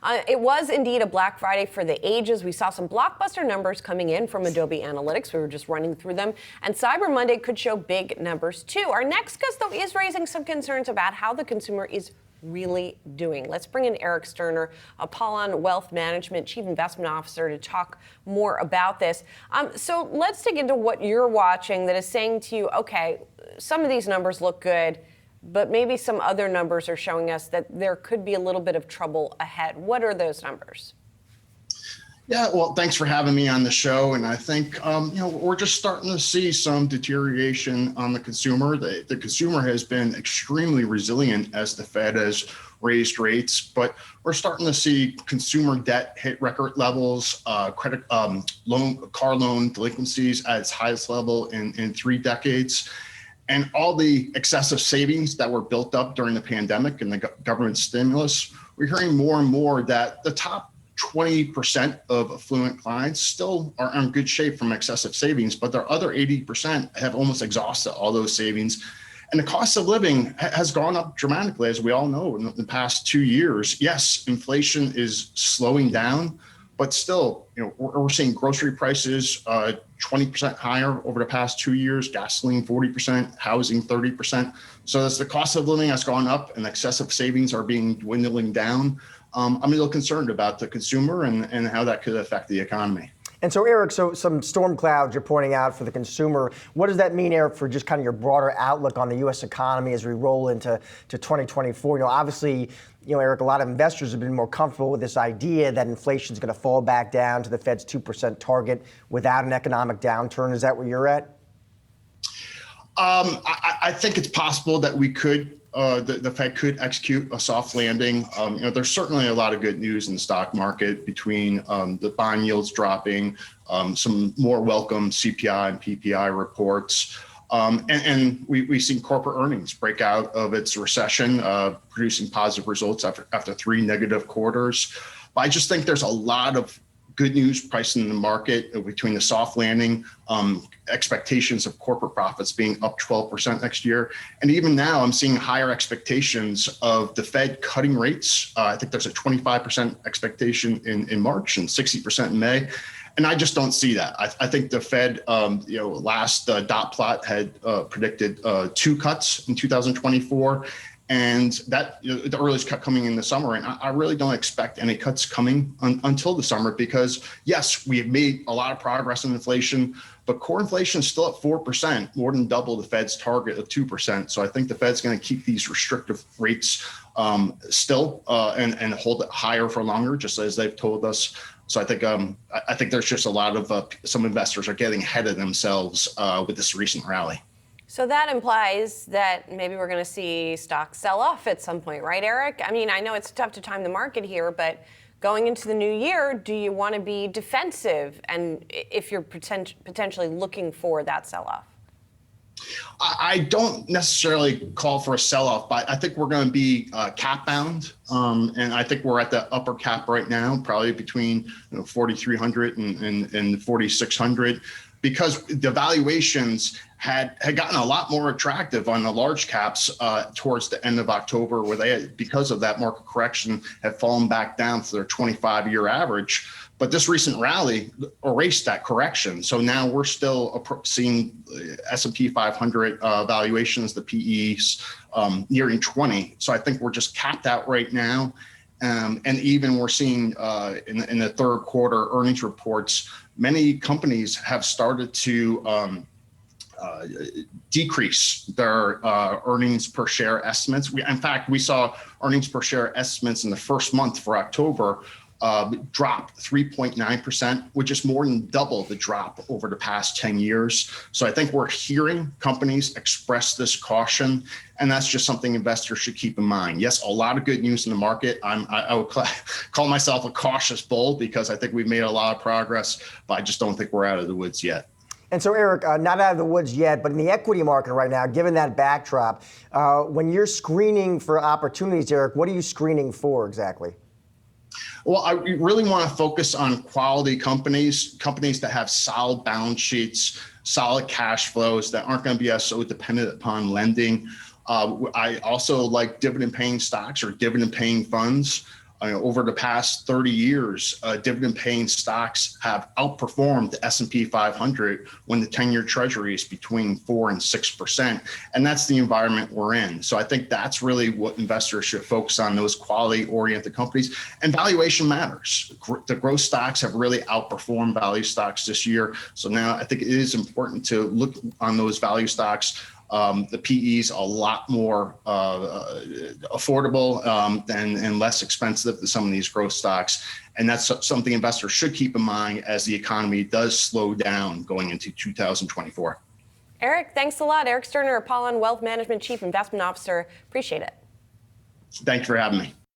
It was indeed a Black Friday for the ages. We saw some blockbuster numbers coming in from Adobe Analytics. We were just running through them. And Cyber Monday could show big numbers too. Our next guest, though, is raising some concerns about how the consumer is really doing. Let's bring in Eric Sterner, Apollon Wealth Management Chief Investment Officer, to talk more about this. So let's dig into what you're watching that is saying to you, okay, some of these numbers look good, but maybe some other numbers are showing us that there could be a little bit of trouble ahead. What are those numbers? Yeah, well, thanks for having me on the show. And I think, we're just starting to see some deterioration on the consumer. The consumer has been extremely resilient as the Fed has raised rates, but we're starting to see consumer debt hit record levels, car loan delinquencies at its highest level in 3 decades. And all the excessive savings that were built up during the pandemic and the government stimulus, we're hearing more and more that the top 20% of affluent clients still are in good shape from excessive savings, but their other 80% have almost exhausted all those savings. And the cost of living has gone up dramatically, as we all know, in the past 2 years. Yes, inflation is slowing down, but still, we're seeing grocery prices 20% higher over the past 2 years, gasoline 40%, housing 30%. So as the cost of living has gone up and excessive savings are being dwindling down, I'm a little concerned about the consumer and how that could affect the economy. And so, Eric, some storm clouds you're pointing out for the consumer. What does that mean, Eric, for just kind of your broader outlook on the U.S. economy as we roll into 2024? Obviously, Eric, a lot of investors have been more comfortable with this idea that inflation is going to fall back down to the Fed's 2% target without an economic downturn. Is that where you're at? I think it's possible that we could. The Fed could execute a soft landing. There's certainly a lot of good news in the stock market between the bond yields dropping, some more welcome CPI and PPI reports. And we've seen corporate earnings break out of its recession, producing positive results after 3 negative quarters. But I just think there's a lot of good news pricing in the market between the soft landing, expectations of corporate profits being up 12% next year. And even now I'm seeing higher expectations of the Fed cutting rates. I think there's a 25% expectation in March and 60% in May. And I just don't see that. I think the Fed, last dot plot had predicted 2 cuts in 2024. And that the earliest cut coming in the summer. And I really don't expect any cuts coming until the summer because, yes, we have made a lot of progress in inflation, but core inflation is still at 4%, more than double the Fed's target of 2%. So I think the Fed's going to keep these restrictive rates still and hold it higher for longer, just as they've told us. So I think there's just a lot of some investors are getting ahead of themselves with this recent rally. So that implies that maybe we're going to see stocks sell off at some point, right, Eric? I mean, I know it's tough to time the market here, but going into the new year, do you want to be defensive? And if you're potentially looking for that sell-off? I don't necessarily call for a sell-off, but I think we're going to be cap bound. And I think we're at the upper cap right now, probably between 4,300 and 4,600. Because the valuations had gotten a lot more attractive on the large caps towards the end of October, where they had, because of that market correction, had fallen back down to their 25-year average. But this recent rally erased that correction. So now we're still seeing S&P 500 valuations, the PEs nearing 20. So I think we're just capped out right now. And even we're seeing in the third quarter earnings reports, many companies have started to decrease their earnings per share estimates. In fact, we saw earnings per share estimates in the first month for October drop 3.9%, which is more than double the drop over the past 10 years. So I think we're hearing companies express this caution, and that's just something investors should keep in mind. Yes, a lot of good news in the market. I would call myself a cautious bull because I think we've made a lot of progress, but I just don't think we're out of the woods yet. And so, Eric, not out of the woods yet, but in the equity market right now, given that backdrop, when you're screening for opportunities, Eric, what are you screening for exactly? Well, I really want to focus on quality companies that have solid balance sheets, solid cash flows that aren't going to be so dependent upon lending. I also like dividend paying stocks or dividend paying funds. Over the past 30 years, dividend-paying stocks have outperformed the S&P 500 when the 10-year Treasury is between 4 and 6%, and that's the environment we're in. So I think that's really what investors should focus on: those quality-oriented companies, and valuation matters. The growth stocks have really outperformed value stocks this year. So now I think it is important to look on those value stocks. The PE is a lot more affordable and less expensive than some of these growth stocks. And that's something investors should keep in mind as the economy does slow down going into 2024. Eric, thanks a lot. Eric Sterner, Apollon Wealth Management Chief Investment Officer. Appreciate it. Thank you for having me.